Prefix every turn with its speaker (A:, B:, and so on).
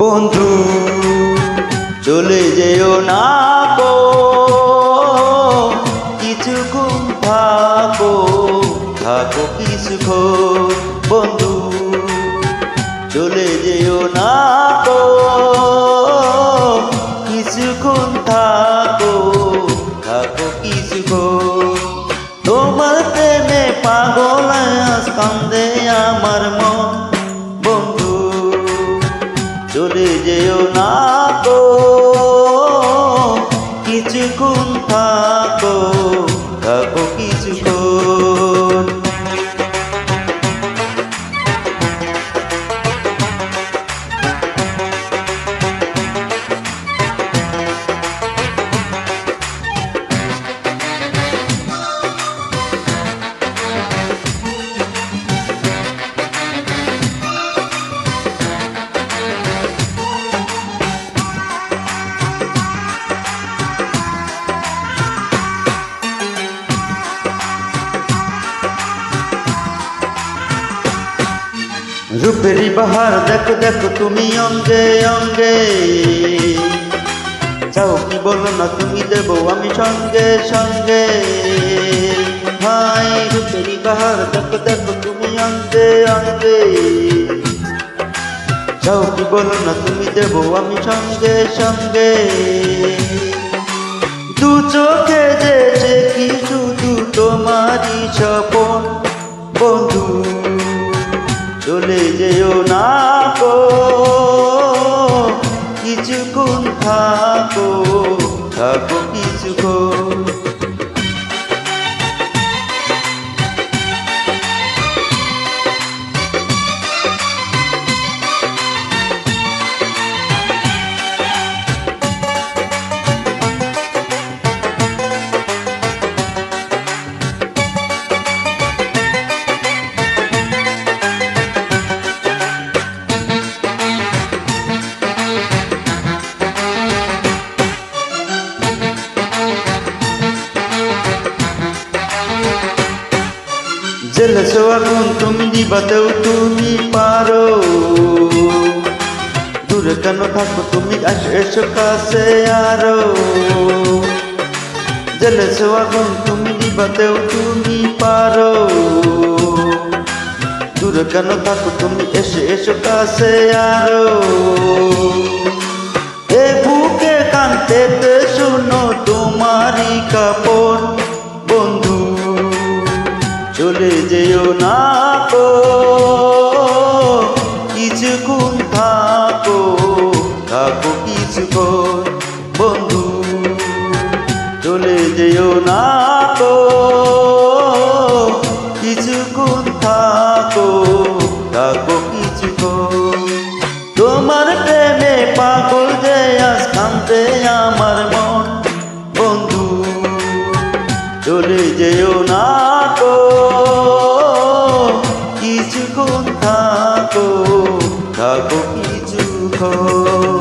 A: বন্ধু চলে যেও না গো, কিছুক্ষণ থাকো থাকো কিছুক্ষণ। বন্ধু চলে যেও না গো, কিছুক্ষণ থাকো থাকো কিছুক্ষণ। তোমার প্রেমে পাগল আজ কান্দে আমার মন। বন্ধু চলে যেও না গো, কিছুক্ষণ থাকো থাকো কিছুক্ষণ। রূপেরই বাহার দেখো দেখো তুমি অঙ্গে অঙ্গে, চাও কি বলো না তুমি দেবো আমি সঙ্গে সঙ্গে। ভাই রূপেরই বাহার দেখো দেখো তুমি অঙ্গে অঙ্গে, চাও কি বলো না তুমি দেবো আমি সঙ্গে সঙ্গে। দু চোখে যে কি শুধু তোমারই স্বপন। বন্ধু চলে যেও না গো, কিছুক্ষণ থাকো থাকো কিছুক্ষণ। জেলেছো আগুন তুমি নিভাতেও তুমি পারো, দূরে কেন থাকো তুমি এসো কাছে আরো। জেলেছো আগুন তুমি নিভাতেও তুমি পারো, দূরে কেন থাকো তুমি এসো কাছে আরো। এ বুকে কানতে শুনো তোমারই কাপড়। বন্ধু চলে যেও না গো, কিছুক্ষণ থাকো থাকো কিছুক্ষণ। বন্ধু চলে যেও না গো, কিছুক্ষণ থাকো থাকো কিছুক্ষণ। তোমার প্রেমে পাগল যে আজ কান্দে আমার মন। বন্ধু চলে যেও না গো, কিছুক্ষণ থাকো থাকো কিছুক্ষণ।